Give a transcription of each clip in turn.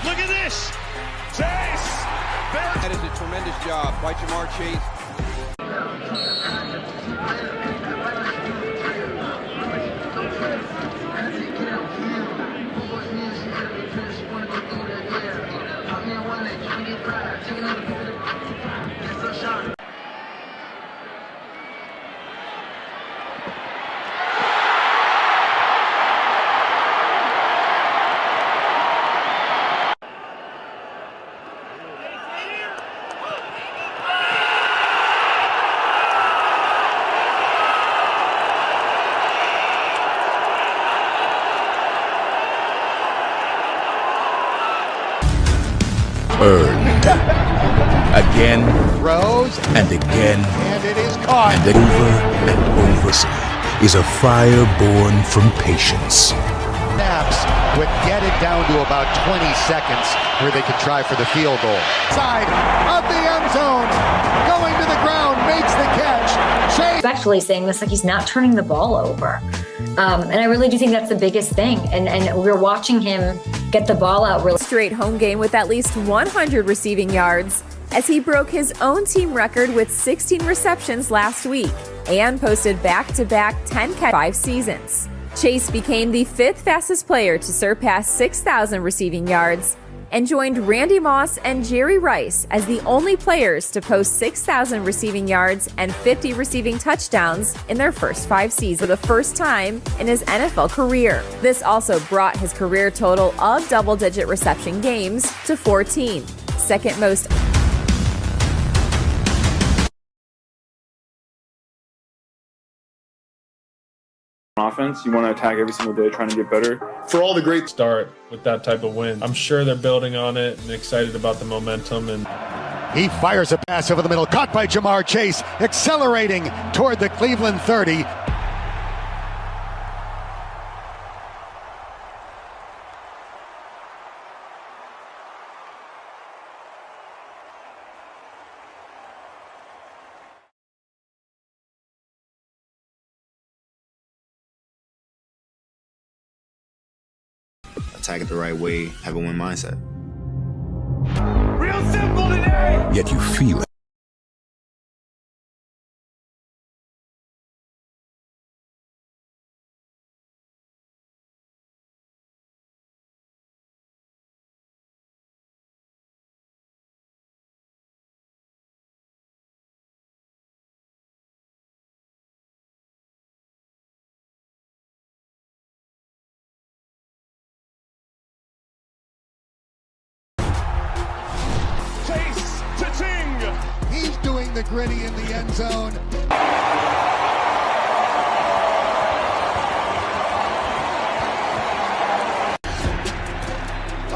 Look at this. Chase. That is a tremendous job by Jamar Chase. Earned. Again. Throws. And again. And it is caught. And over and over is a fire born from patience. Snaps would get it down to about 20 seconds where they could try for the field goal. Side of the end zone. Going to the ground. Makes the catch. Chase. Especially saying this, like he's not turning the ball over. And I really do think that's the biggest thing. And we're watching him get the ball out really. Straight home game with at least 100 receiving yards as he broke his own team record with 16 receptions last week and posted back-to-back 10 catch 5 seasons. Chase became the 5th fastest player to surpass 6,000 receiving yards and joined Randy Moss and Jerry Rice as the only players to post 6,000 receiving yards and 50 receiving touchdowns in their first 5 seasons for the first time in his NFL career. This also brought his career total of double-digit reception games to 14, second most. Offense, you want to attack every single day, trying to get better. For all the great start with that type of win, I'm sure they're building on it and excited about the momentum. And he fires a pass over the middle, caught by Jamar Chase, accelerating toward the Cleveland 30. Attack it the right way, have a win mindset. Real simple today. Yet you feel it. He's doing the gritty in the end zone.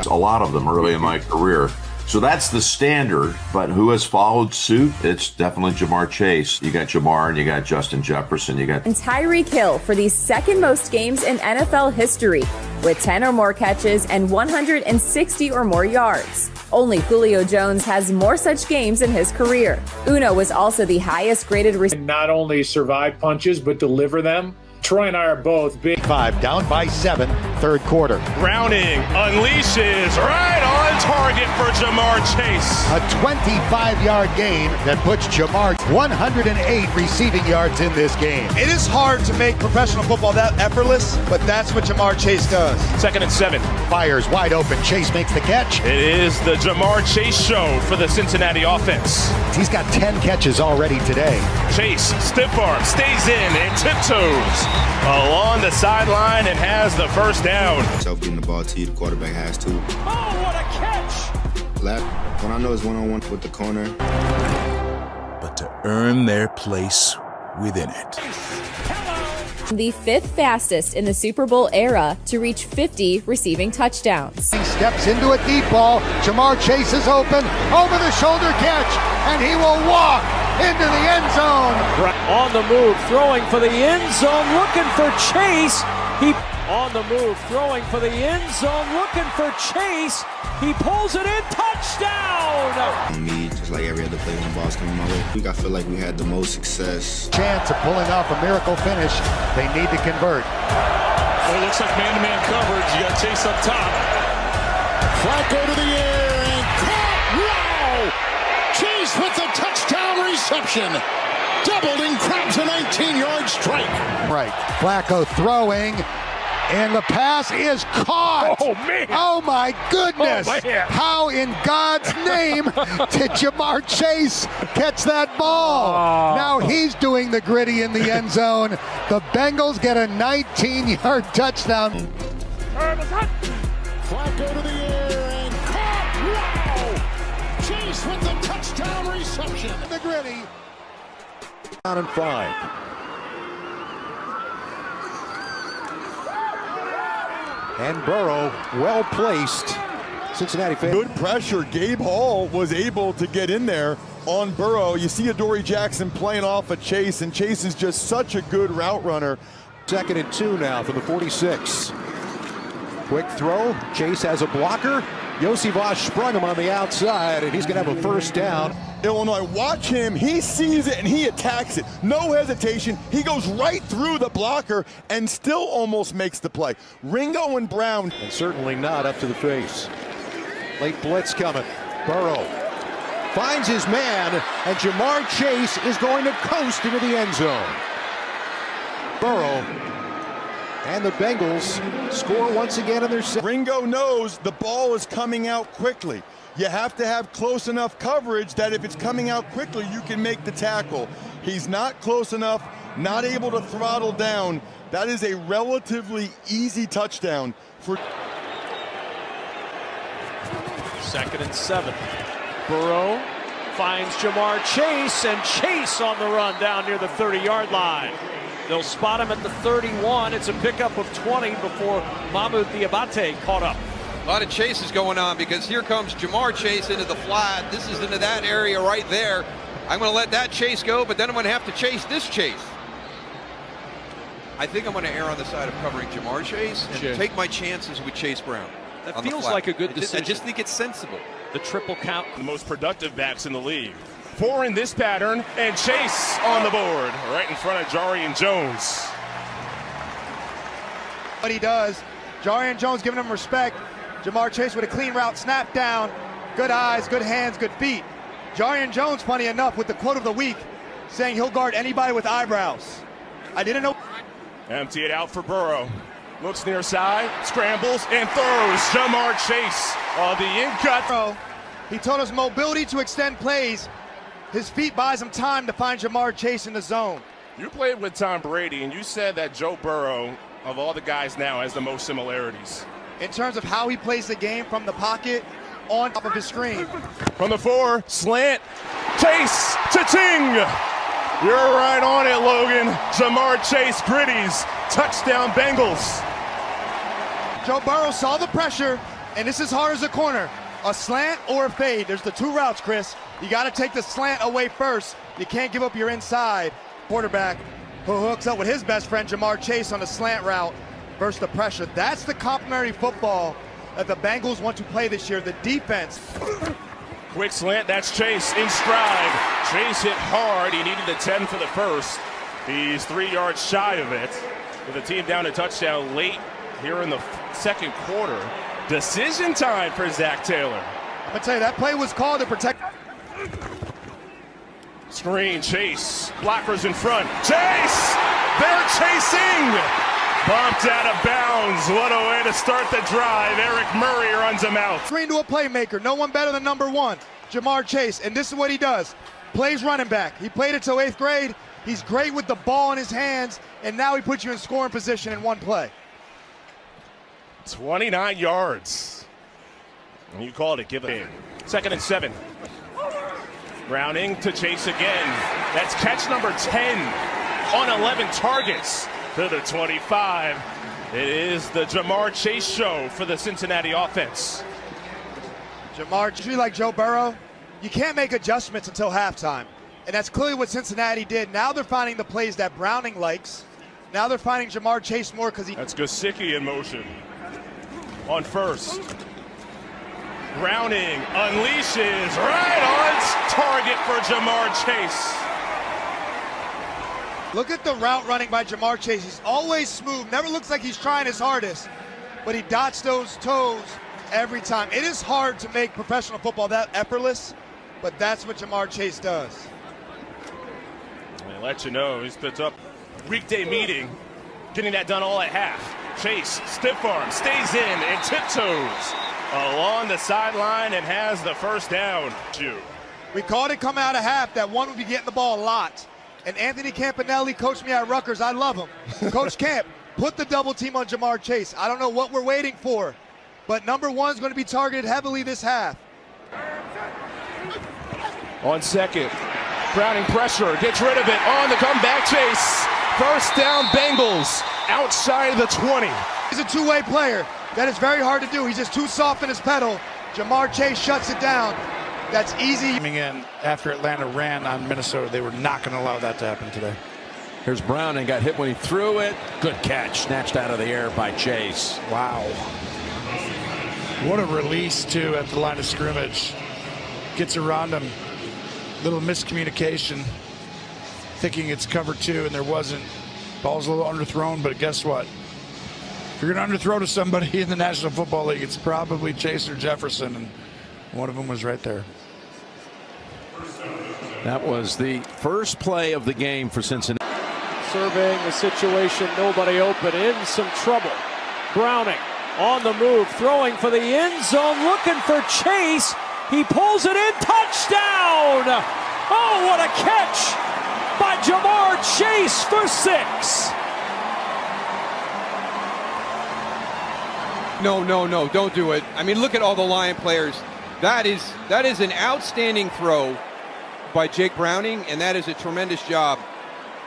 A lot of them early in my career. So that's the standard, but who has followed suit? It's definitely Jamar Chase. You got Jamar and you got Justin Jefferson. You got And Tyreek Hill for the second most games in NFL history with 10 or more catches and 160 or more yards. Only Julio Jones has more such games in his career. Uno was also the highest graded receiver. Not only survive punches, but deliver them. Troy and I are both big. 5 down by 7, third quarter. Browning unleashes right on target for Jamar Chase. A 25-yard gain that puts Jamar 108 receiving yards in this game. It is hard to make professional football that effortless, but that's what Jamar Chase does. 2nd and 7. Fires wide open. Chase makes the catch. It is the Jamar Chase show for the Cincinnati offense. He's got 10 catches already today. Chase, stiff arm, stays in and tiptoes along the sideline and has the first down. Self getting the ball to you, the quarterback has to. Oh, what a catch! Left, when I know it's one-on-one with the corner. But to earn their place within it. The 5th fastest in the Super Bowl era to reach 50 receiving touchdowns. He steps into a deep ball. Jamar Chase is open, over the shoulder catch, and he will walk into the end zone. On the move, throwing for the end zone, looking for Chase. He on the move, throwing for the end zone, looking for Chase. He pulls it in, touchdown! On me, just like every other play when the ball's coming my way. I feel like we had the most success. Chance of pulling off a miracle finish. They need to convert. Well, it looks like man-to-man coverage. You got Chase up top. Flacco to the air and caught. Wow! Chase with the touchdown reception. Doubled and grabs a 19-yard strike. Right. Flacco throwing. And the pass is caught. Oh, man. Oh, my goodness. Oh, man. How in God's name did Jamar Chase catch that ball? Oh. Now he's doing the gritty in the end zone. The Bengals get a 19-yard touchdown. Flacco to the air and caught. Wow! Chase with the touchdown reception. The gritty. Down and 5. And Burrow, well placed. Cincinnati fan. Good pressure. Gabe Hall was able to get in there on Burrow. You see Adoree Jackson playing off of Chase, and Chase is just such a good route runner. 2nd and 2 now from the 46. Quick throw. Chase has a blocker. Yosivas sprung him on the outside, and he's going to have a first down. Illinois, watch him. He sees it and he attacks it. No hesitation. He goes right through the blocker and still almost makes the play. Ringo and Brown. And certainly not up to the face. Late blitz coming. Burrow finds his man, and Jamar Chase is going to coast into the end zone. Burrow and the Bengals score once again in their set. Ringo knows the ball is coming out quickly. You have to have close enough coverage that if it's coming out quickly, you can make the tackle. He's not close enough, not able to throttle down. That is a relatively easy touchdown for. 2nd and 7. Burrow finds Jamar Chase, and Chase on the run down near the 30-yard line. They'll spot him at the 31. It's a pickup of 20 before Mahmoud Diabate caught up. A lot of chases going on because here comes Jamar Chase into the flat. This is into that area right there. I'm going to let that chase go, but then I'm going to have to chase this chase. I think I'm going to err on the side of covering Jamar Chase and take my chances with Chase Brown. That feels like a good decision. I just think it's sensible. The triple count. The most productive backs in the league. 4 in this pattern, and Chase on the board, right in front of Jarian Jones. What he does, Jarian Jones giving him respect. Jamar Chase with a clean route, snap down, good eyes, good hands, good feet. Jarian Jones, funny enough, with the quote of the week, saying he'll guard anybody with eyebrows. I didn't know. Empty it out for Burrow. Looks near side, scrambles, and throws. Jamar Chase on the in-cut. He told us mobility to extend plays. His feet buys him time to find Jamar Chase in the zone. You played with Tom Brady, and you said that Joe Burrow, of all the guys now, has the most similarities. In terms of how he plays the game from the pocket, on top of his screen. From the 4, slant, Chase, cha-ching! You're right on it, Logan. Jamar Chase, Gritties, touchdown Bengals. Joe Burrow saw the pressure, and this is hard as a corner. A slant or a fade. There's the 2 routes, Chris. You got to take the slant away first. You can't give up your inside. Quarterback who hooks up with his best friend, Jamar Chase, on the slant route versus the pressure. That's the complementary football that the Bengals want to play this year. The defense. Quick slant, that's Chase in stride. Chase hit hard. He needed the 10 for the first. He's 3 yards shy of it. With the team down a touchdown late here in the second quarter. Decision time for Zach Taylor. I'm going to tell you, that play was called to protect. Screen, Chase, blockers in front. Chase! They're chasing! Bumped out of bounds. What a way to start the drive. Eric Murray runs him out. Screen to a playmaker. No one better than number 1, Jamar Chase. And this is what he does. Plays running back. He played it till 8th grade. He's great with the ball in his hands. And now he puts you in scoring position in one play. 29 yards. And you called it. Give it in. 2nd and 7. Browning to Chase again. That's catch number 10 on 11 targets to the 25. It is the Jamar Chase show for the Cincinnati offense. Jamar, like Joe Burrow, you can't make adjustments until halftime. And that's clearly what Cincinnati did. Now they're finding the plays that Browning likes. Now they're finding Jamar Chase more because he... That's Gesicki in motion. On first. Browning unleashes right on target for Jamar Chase. Look at the route running by Jamar Chase. He's always smooth. Never looks like he's trying his hardest. But he dots those toes every time. It is hard to make professional football that effortless, but that's what Jamar Chase does. They let you know he's picked up weekday meeting, getting that done all at half. Chase, stiff arm, stays in and tiptoes along the sideline and has the first down. We called it come out of half that one would be getting the ball a lot. And Anthony Campanelli coached me at Rutgers. I love him. Coach Camp, put the double team on Jamar Chase. I don't know what we're waiting for, but number one's going to be targeted heavily this half. On second, Browning pressure, gets rid of it on the comeback. Chase, first down Bengals, outside of the 20. He's a two-way player. That is very hard to do. He's just too soft in his pedal. Jamar Chase shuts it down. That's easy. Coming in after Atlanta ran on Minnesota, they were not going to allow that to happen today. Here's Browning, got hit when he threw it. Good catch, snatched out of the air by Chase. Wow. What a release, too, at the line of scrimmage. Gets around him. Little miscommunication, thinking it's cover two, and there wasn't. Ball's a little underthrown, but guess what? If you're going to underthrow to somebody in the National Football League, it's probably Chase or Jefferson, and one of them was right there. That was the first play of the game for Cincinnati. Surveying the situation, nobody open, in some trouble. Browning on the move, throwing for the end zone, looking for Chase. He pulls it in, touchdown! Oh, what a catch by Jamar Chase for 6. No, don't do it. I mean, look at all the Lion players. That is an outstanding throw by Jake Browning, and that is a tremendous job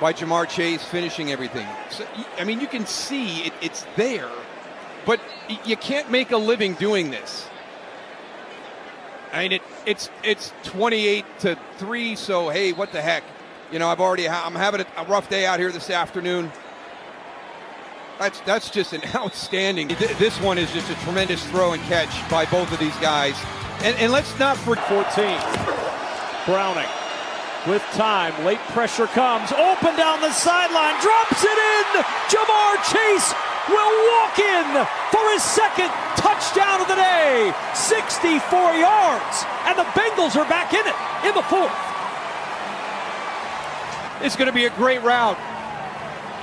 by Jamar Chase finishing everything. So, I mean, you can see it's there, but you can't make a living doing this. I mean, it's 28-3, so hey, what the heck? You know, I'm having a rough day out here this afternoon. That's just an outstanding. This one is just a tremendous throw and catch by both of these guys. And let's not forget 14. Browning with time. Late pressure comes. Open down the sideline. Drops it in. Jamar Chase will walk in for his second touchdown of the day. 64 yards. And the Bengals are back in it in the fourth. It's going to be a great route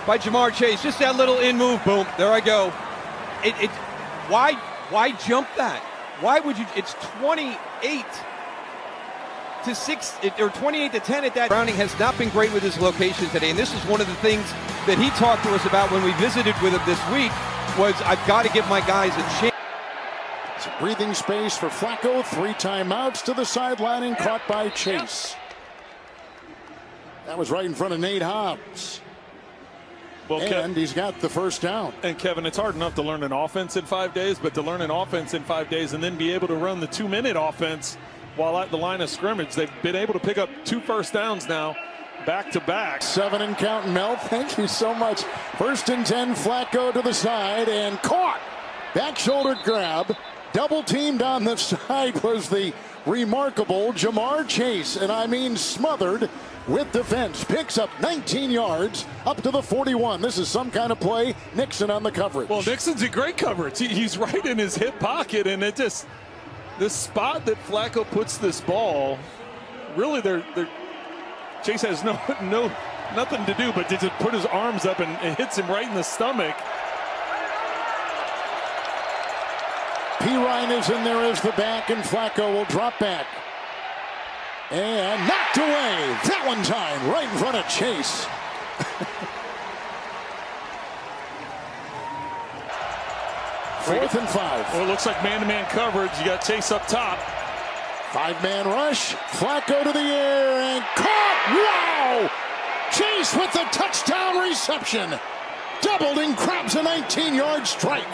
by Jamar Chase. Just that little in move. Boom. There I go. Why jump that? Why would you? It's 28-6 or 28-10 at that. Browning has not been great with his location today, and this is one of the things that he talked to us about when we visited with him this week. Was I've got to give my guys a chance. Some breathing space for Flacco. 3 timeouts to the sideline and caught by Chase. That was right in front of Nate Hobbs. Well, and he's got the first down. And Kevin, it's hard enough to learn an offense in 5 days, but to learn an offense in 5 days and then be able to run the 2-minute offense while at the line of scrimmage, they've been able to pick up 2 first downs now, back to back. 7 and counting, Mel. Thank you so much. 1st and 10, Flacco to the side and caught. Back shoulder grab. Double teamed on the side was the remarkable Jamar Chase, and I mean smothered with defense. Picks up 19 yards up to the 41. This is some kind of play. Nixon on the coverage. Well, Nixon's in great coverage. He's right in his hip pocket, and it just, this spot that Flacco puts this ball, really Chase has nothing to do but to just put his arms up, and it hits him right in the stomach. Pirine is in there as the back, and Flacco will drop back. And knocked away. That one time, right in front of Chase. Fourth and 5. Well, it looks like man-to-man coverage. You got Chase up top. 5-man rush. Flacco to the air and caught. Wow! Chase with the touchdown reception. Doubled and grabs a 19-yard strike.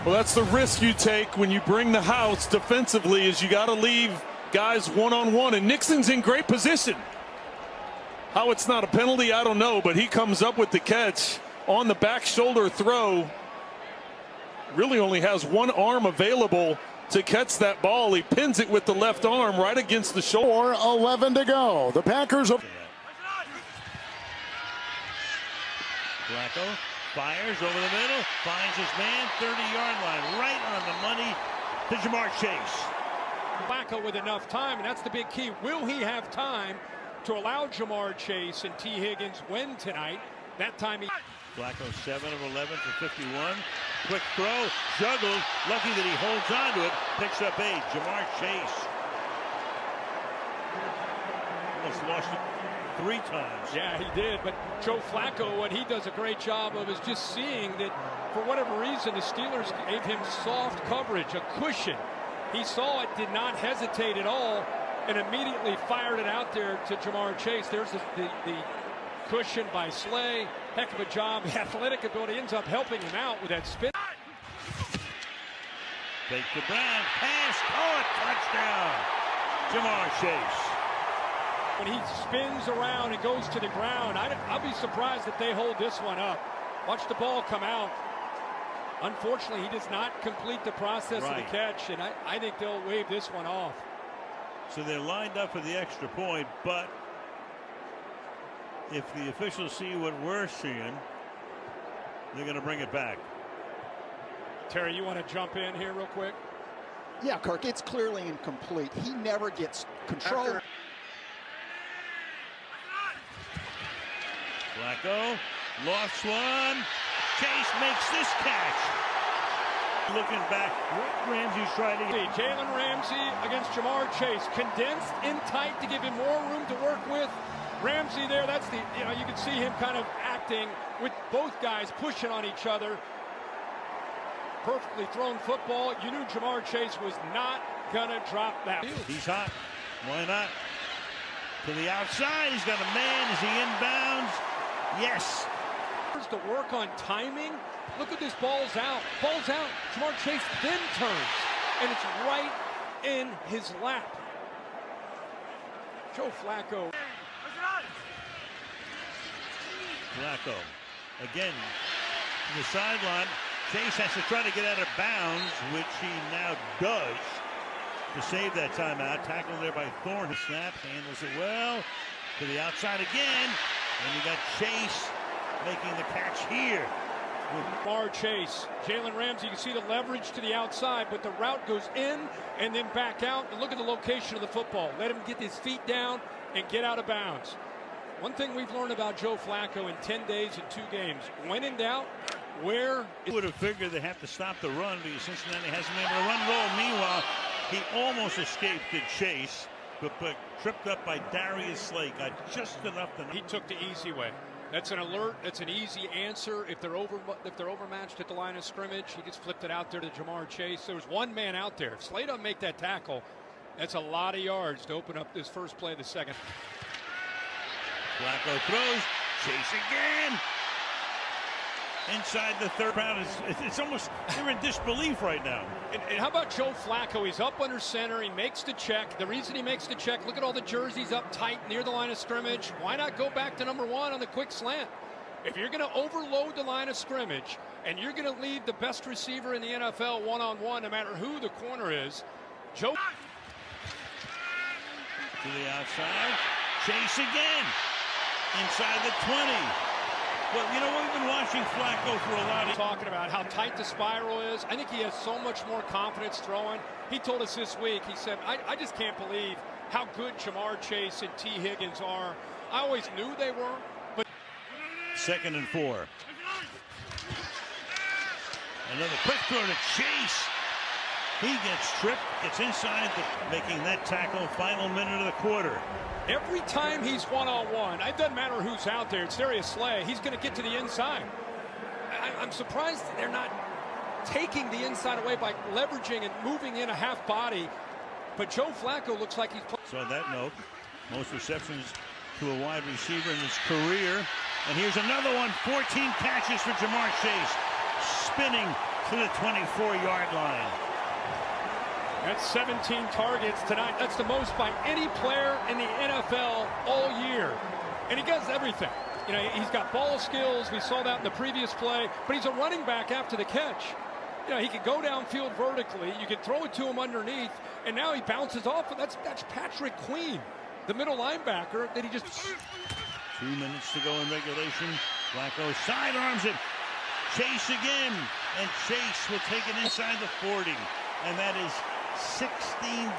Well, that's the risk you take when you bring the house defensively, is you got to leave guys one-on-one, and Nixon's in great position. How it's not a penalty, I don't know, but he comes up with the catch on the back shoulder throw. Really only has one arm available to catch that ball. He pins it with the left arm right against the shoulder. 4:11 to go. The Packers. Flacco Fires over the middle, finds his man, 30-yard line, right on the money to Jamar Chase. Flacco with enough time, and that's the big key. Will he have time to allow Jamar Chase and T. Higgins win tonight? That time he... Flacco 7 of 11 for 51. Quick throw, juggled, lucky that he holds on to it, picks up 8. Jamar Chase almost lost it 3 times. Yeah, he did, but Joe Flacco, what he does a great job of is just seeing that for whatever reason the Steelers gave him soft coverage, a cushion. He saw it, did not hesitate at all, and immediately fired it out there to Jamar Chase. There's the cushion by Slay. Heck of a job. The athletic ability ends up helping him out with that spin. Fake to Brown, pass, caught, touchdown. Jamar Chase. When he spins around and goes to the ground, I'll be surprised if they hold this one up. Watch the ball come out. Unfortunately, he does not complete the process of the catch, and I think they'll wave this one off. So they're lined up for the extra point, but if the officials see what we're seeing, they're going to bring it back. Terry, you want to jump in here real quick? Yeah, Kirk, it's clearly incomplete. He never gets control. Flacco lost one. Chase makes this catch. Looking back, Ramsey's trying to get... Jalen Ramsey against Jamar Chase. Condensed in tight to give him more room to work with. Ramsey there, that's the, you can see him kind of acting with both guys pushing on each other. Perfectly thrown football. You knew Jamar Chase was not going to drop that. He's hot. Why not? To the outside. He's got a man. Is he inbounds? Yes. To work on timing. Look at this. Ball's out. Ball's out. Jamar Chase then turns. And it's right in his lap. Joe Flacco. Flacco again to the sideline. Chase has to try to get out of bounds, which he now does to save that timeout. Tackled there by Thorne. Snap, handles it well to the outside again, and you got Chase making the catch here. Jamar Chase, Jalen Ramsey, you can see the leverage to the outside, but the route goes in and then back out. And look at the location of the football. Let him get his feet down and get out of bounds. One thing we've learned about Joe Flacco in 10 days and 2 games, when in doubt, where... Would have figured they have to stop the run because Cincinnati hasn't been able to run roll. Meanwhile, he almost escaped the Chase, but tripped up by Darius Slay. Got just enough to... He took the easy way. That's an alert. That's an easy answer. If they're overmatched at the line of scrimmage, he just flipped it out there to Jamar Chase. There was one man out there. If Slay doesn't make that tackle, that's a lot of yards to open up this first play of the second. Flacco throws. Chase again. Inside the third round. It's almost, they're in disbelief right now. And how about Joe Flacco? He's up under center. He makes the check. The reason he makes the check, look at all the jerseys up tight near the line of scrimmage. Why not go back to number 1 on the quick slant? If you're going to overload the line of scrimmage and you're going to leave the best receiver in the NFL one-on-one, no matter who the corner is, Joe... To the outside. Chase again. Inside the 20. Well, you know, we've been watching Flacco for a lot of... Talking about how tight the spiral is. I think he has so much more confidence throwing. He told us this week, he said, I just can't believe how good Jamar Chase and T. Higgins are. I always knew they were, but... 2nd and 4. Another quick throw to Chase. He gets tripped, gets inside, making that tackle. Final minute of the quarter. Every time he's one-on-one, it doesn't matter who's out there. It's Darius Slay. He's going to get to the inside. I'm surprised they're not taking the inside away by leveraging and moving in a half body. But Joe Flacco looks like he's... So on that note, most receptions to a wide receiver in his career. And here's another one. 14 catches for Jamar Chase. Spinning to the 24-yard line. That's 17 targets tonight. That's the most by any player in the NFL all year. And he does everything. You know, he's got ball skills. We saw that in the previous play. But he's a running back after the catch. You know, he could go downfield vertically. You could throw it to him underneath. And now he bounces off. That's Patrick Queen, the middle linebacker that he just... 2 minutes to go in regulation. Flacco sidearms it. Chase again, and Chase will take it inside the 40, and that is 16.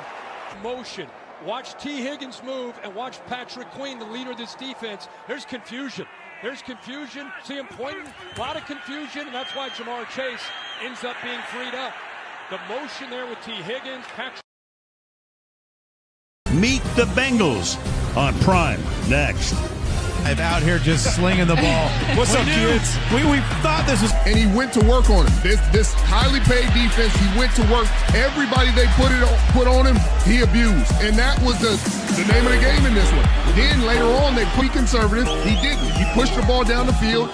Motion. Watch T. Higgins move and watch Patrick Queen, the leader of this defense. There's confusion. There's confusion. See him pointing. A lot of confusion, and that's why Jamar Chase ends up being freed up. The motion there with T. Higgins. Patrick. Meet the Bengals on Prime next. Out here just slinging the ball. What's up, kids? We thought this was. And he went to work on it. This highly paid defense, he went to work. Everybody they put on him, he abused. And that was the name of the game in this one. Then later on, they put conservative. He didn't. He pushed the ball down the field.